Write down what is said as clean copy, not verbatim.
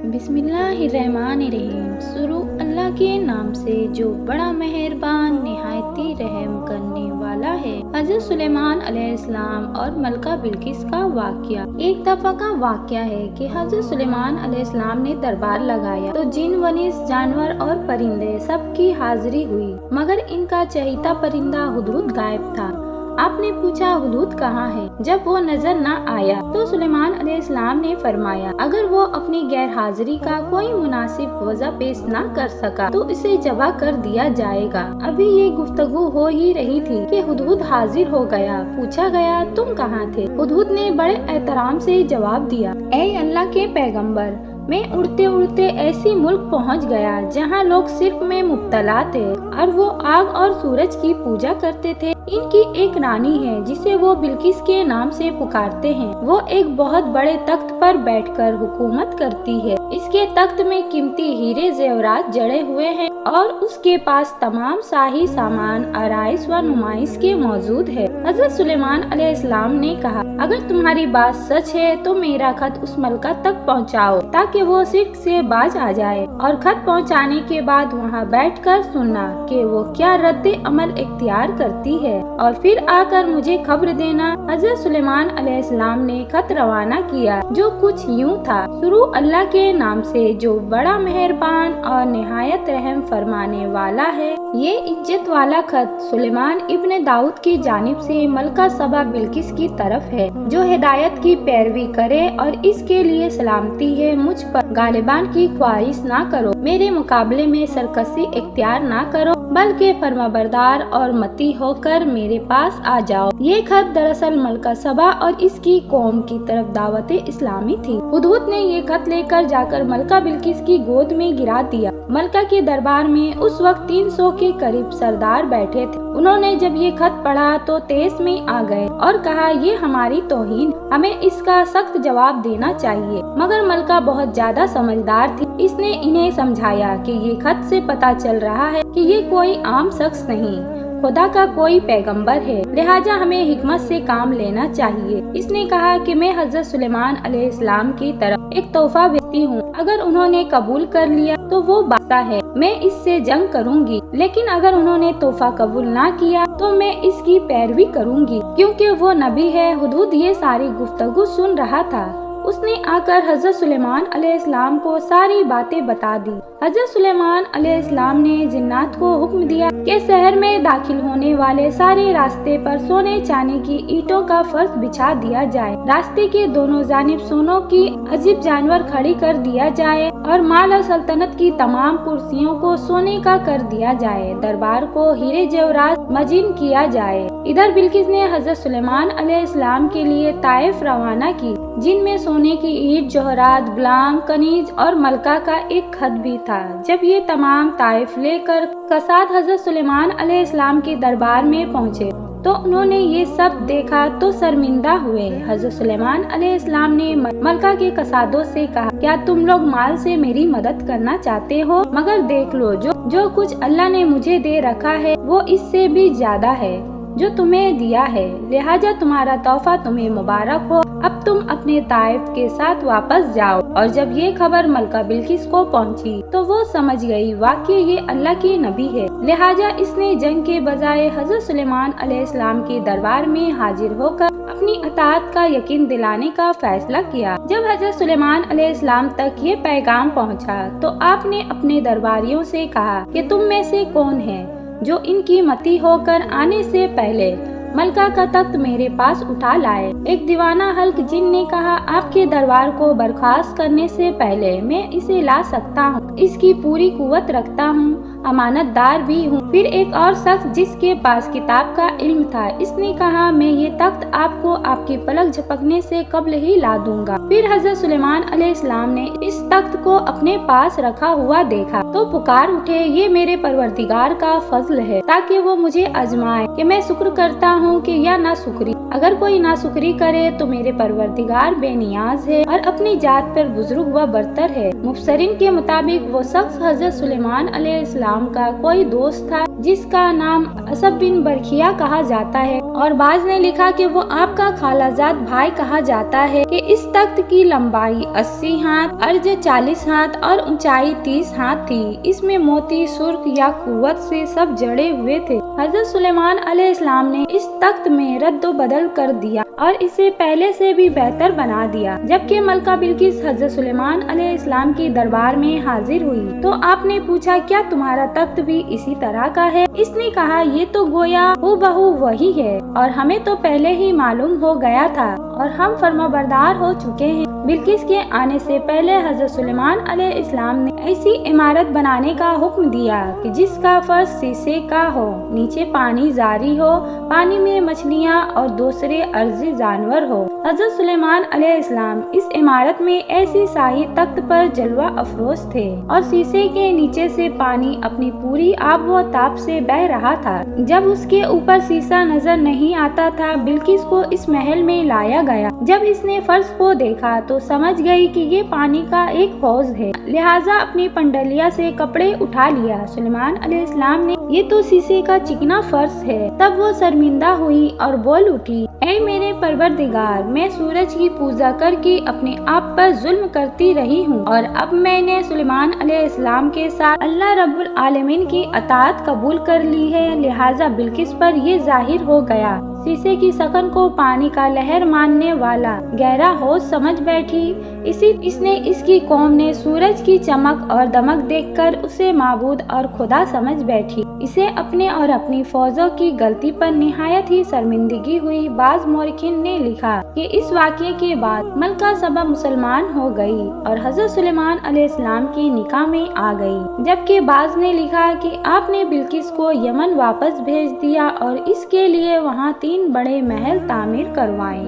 بسم اللہ الرحمن الرحیم۔ شروع اللہ کے نام سے جو بڑا مہربان نہایتی رحم کرنے والا ہے۔ حضرت سلیمان علیہ السلام اور ملکہ بلقیس کا واقعہ۔ ایک دفعہ کا واقعہ ہے کہ حضرت سلیمان علیہ السلام نے دربار لگایا تو جن ونس جانور اور پرندے سب کی حاضری ہوئی، مگر ان کا چہیتا پرندہ ہدہد غائب تھا۔ آپ نے پوچھا ہدہد کہاں ہے؟ جب وہ نظر نہ آیا تو سلیمان علیہ السلام نے فرمایا اگر وہ اپنی غیر حاضری کا کوئی مناسب وجہ پیش نہ کر سکا تو اسے ذبح کر دیا جائے گا۔ ابھی یہ گفتگو ہو ہی رہی تھی کہ ہدہد حاضر ہو گیا۔ پوچھا گیا تم کہاں تھے؟ ہدہد نے بڑے احترام سے جواب دیا، اے اللہ کے پیغمبر، میں اڑتے اڑتے ایسی ملک پہنچ گیا جہاں لوگ شرک میں مبتلا تھے اور وہ آگ اور سورج کی پوجا کرتے تھے۔ ان کی ایک رانی ہے جسے وہ بلقیس کے نام سے پکارتے ہیں۔ وہ ایک بہت بڑے تخت پر بیٹھ کر حکومت کرتی ہے۔ اس کے تخت میں قیمتی ہیرے زیورات جڑے ہوئے ہیں اور اس کے پاس تمام شاہی سامان آرائش و نمائش کے موجود ہے۔ حضرت سلیمان علیہ السلام نے کہا اگر تمہاری بات سچ ہے تو میرا خط اس ملکہ تک پہنچاؤ تاکہ وہ شرک سے باز آ جائے، اور خط پہنچانے کے بعد وہاں بیٹھ کر سننا کہ وہ کیا رد عمل اختیار کرتی ہے، اور پھر آ کر مجھے خبر دینا۔ حضرت سلیمان علیہ السلام نے خط روانہ کیا جو کچھ یوں تھا، شروع اللہ کے نام سے جو بڑا مہربان اور نہایت رحم فرمانے والا ہے۔ یہ عزت والا خط سلیمان ابن داؤد کی جانب سے ملکہ سبا بلقیس کی طرف ہے، جو ہدایت کی پیروی کرے اور اس کے لیے سلامتی ہے۔ مجھ پر غالبان کی خواہش نہ کرو، میرے مقابلے میں سرکشی اختیار نہ کرو، بلکہ فرمانبردار اور مطیع ہو کر میرے پاس آ جاؤ۔ یہ خط دراصل ملکہ سبا اور اس کی قوم کی طرف دعوت اسلامی تھی۔ ہدہد نے یہ خط لے کر جا کر ملکہ بلقیس کی گود میں گرا دیا۔ ملکہ کے دربار میں اس وقت 300 کے قریب سردار بیٹھے تھے۔ انہوں نے جب یہ خط پڑھا تو تیس میں آ گئے اور کہا یہ ہماری توہین، ہمیں اس کا سخت جواب دینا چاہیے۔ مگر ملکہ بہت زیادہ سمجھدار تھی، اس نے انہیں سمجھایا کہ یہ خط سے پتہ چل رہا ہے کہ یہ کوئی عام شخص نہیں، خدا کا کوئی پیغمبر ہے، لہٰذا ہمیں حکمت سے کام لینا چاہیے۔ اس نے کہا کہ میں حضرت سلیمان علیہ السلام کی طرف ایک تحفہ بھیجتی ہوں، اگر انہوں نے قبول کر لیا تو وہ بادشاہ ہے، میں اس سے جنگ کروں گی، لیکن اگر انہوں نے تحفہ قبول نہ کیا تو میں اس کی پیروی کروں گی، کیونکہ وہ نبی ہے۔ ہدہد یہ ساری گفتگو سن رہا تھا۔ اس نے آ کر حضرت سلیمان علیہ السلام کو ساری باتیں بتا دی۔ حضرت سلیمان علیہ السلام نے جنات کو حکم دیا کہ شہر میں داخل ہونے والے سارے راستے پر سونے چاندی کی اینٹوں کا فرش بچھا دیا جائے، راستے کے دونوں جانب سونوں کی عجیب جانور کھڑی کر دیا جائے اور مال اور سلطنت کی تمام کرسیوں کو سونے کا کر دیا جائے، دربار کو ہیرے زیورات مزین کیا جائے۔ ادھر بلقیس نے حضرت سلیمان علیہ السلام کے لیے طائف روانہ کی، جن میں سونے کی اینٹ، جوہرات، غلام، کنیز اور ملکہ کا ایک خط بھی تھا۔ جب یہ تمام طائف لے کر کساد حضرت سلیمان علیہ السلام کے دربار میں پہنچے تو انہوں نے یہ سب دیکھا تو شرمندہ ہوئے۔ حضرت سلیمان علیہ السلام نے ملکہ کے کسادوں سے کہا کیا تم لوگ مال سے میری مدد کرنا چاہتے ہو؟ مگر دیکھ لو جو کچھ اللہ نے مجھے دے رکھا ہے وہ اس سے بھی زیادہ ہے جو تمہیں دیا ہے، لہٰذا تمہارا تحفہ تمہیں مبارک ہو، اب تم اپنے طائف کے ساتھ واپس جاؤ۔ اور جب یہ خبر ملکہ بلقیس کو پہنچی تو وہ سمجھ گئی واقعی یہ اللہ کی نبی ہے، لہٰذا اس نے جنگ کے بجائے حضرت سلیمان علیہ السلام کے دربار میں حاضر ہو کر اپنی اطاعت کا یقین دلانے کا فیصلہ کیا۔ جب حضرت سلیمان علیہ السلام تک یہ پیغام پہنچا تو آپ نے اپنے درباریوں سے کہا کہ تم میں سے کون ہے جو ان کی متی ہو کر آنے سے پہلے ملکہ کا تخت میرے پاس اٹھا لائے۔ ایک دیوانہ حلق جن نے کہا آپ کے دربار کو برخاست کرنے سے پہلے میں اسے لا سکتا ہوں، اس کی پوری قوت رکھتا ہوں، امانت دار بھی ہوں۔ پھر ایک اور شخص جس کے پاس کتاب کا علم تھا، اس نے کہا میں یہ تخت آپ کو آپ کی پلک جھپکنے سے قبل ہی لا دوں گا۔ پھر حضرت سلیمان علیہ السلام نے اس تخت کو اپنے پاس رکھا ہوا دیکھا تو پکار اٹھے یہ میرے پروردگار کا فضل ہے تاکہ وہ مجھے آزمائے کہ میں شکر کرتا ہوں کہ یا ناشکری۔ اگر کوئی ناشکری کرے تو میرے پروردگار بے نیاز ہے اور اپنی ذات پر بزرگ و برتر ہے۔ مفسرین کے مطابق وہ شخص حضرت سلیمان علیہ السلام کا کوئی دوست تھا جس کا نام اسب بن برکھیا کہا جاتا ہے۔ اور بعض نے لکھا کہ وہ آپ کا خالازاد بھائی کہا جاتا ہے کہ اس تخت کی لمبائی 80 ہاتھ، عرض 40 ہاتھ اور اونچائی 30 ہاتھ تھی۔ اس میں موتی، سرخ یا قوت سے سب جڑے ہوئے تھے۔ حضرت سلیمان علیہ السلام نے اس تخت میں رد و بدل کر دیا اور اسے پہلے سے بھی بہتر بنا دیا۔ جبکہ ملکہ بلقیس حضرت سلیمان علیہ السلام کی دربار میں حاضر ہوئی تو آپ نے پوچھا، کیا تمہارا تخت بھی اسی طرح کا ہے؟ اس نے کہا، یہ تو گویا ہو بہو وہی ہے اور ہمیں تو پہلے ہی معلوم ہو گیا تھا اور ہم فرمانبردار ہو چکے ہیں۔ بلقیس کے آنے سے پہلے حضرت سلیمان علیہ السلام نے ایسی عمارت بنانے کا حکم دیا کہ جس کا فرش شیشے کا ہو، نیچے پانی جاری ہو، پانی میں مچھلیاں اور دوسرے ارضی جانور ہو۔ حضرت سلیمان علیہ السلام اس عمارت میں ایسی شاہی تخت پر جلوہ افروز تھے اور شیشے کے نیچے سے پانی اپنی پوری آب و تاب سے بہ رہا تھا۔ جب اس کے اوپر شیشہ نظر نہیں آتا تھا، بلقیس کو اس محل میں لایا گیا۔ جب اس نے فرش کو دیکھا تو سمجھ گئی کہ یہ پانی کا ایک حوض ہے، لہٰذا اپنی پنڈلیا سے کپڑے اٹھا لیا۔ سلیمان علیہ السلام نے، یہ تو شیشے کا چکنا فرش ہے۔ تب وہ شرمندہ ہوئی اور بول اٹھی، اے میرے پروردگار، میں سورج کی پوجا کر کے اپنے آپ پر ظلم کرتی رہی ہوں اور اب میں نے سلیمان علیہ السلام کے ساتھ اللہ رب العالمین کی اطاعت قبول کر لی ہے، لہٰذا بلقیس پر یہ ظاہر ہو گیا۔ شیشے کی شکن کو پانی کا لہر ماننے والا گہرا حوض سمجھ بیٹھی۔ اس نے اس کی قوم نے سورج کی چمک اور دمک دیکھ کر اسے معبود اور خدا سمجھ بیٹھی۔ اسے اپنے اور اپنی فوجوں کی غلطی پر نہایت ہی شرمندگی ہوئی۔ بعض مورخین نے لکھا کہ اس واقعے کے بعد ملکہ سبا مسلمان ہو گئی اور حضرت سلیمان علیہ السلام کی نکاح میں آ گئی، جبکہ بعض نے لکھا کہ آپ نے بلقیس کو یمن واپس بھیج دیا اور اس کے لیے وہاں 3 بڑے محل تعمیر کروائے۔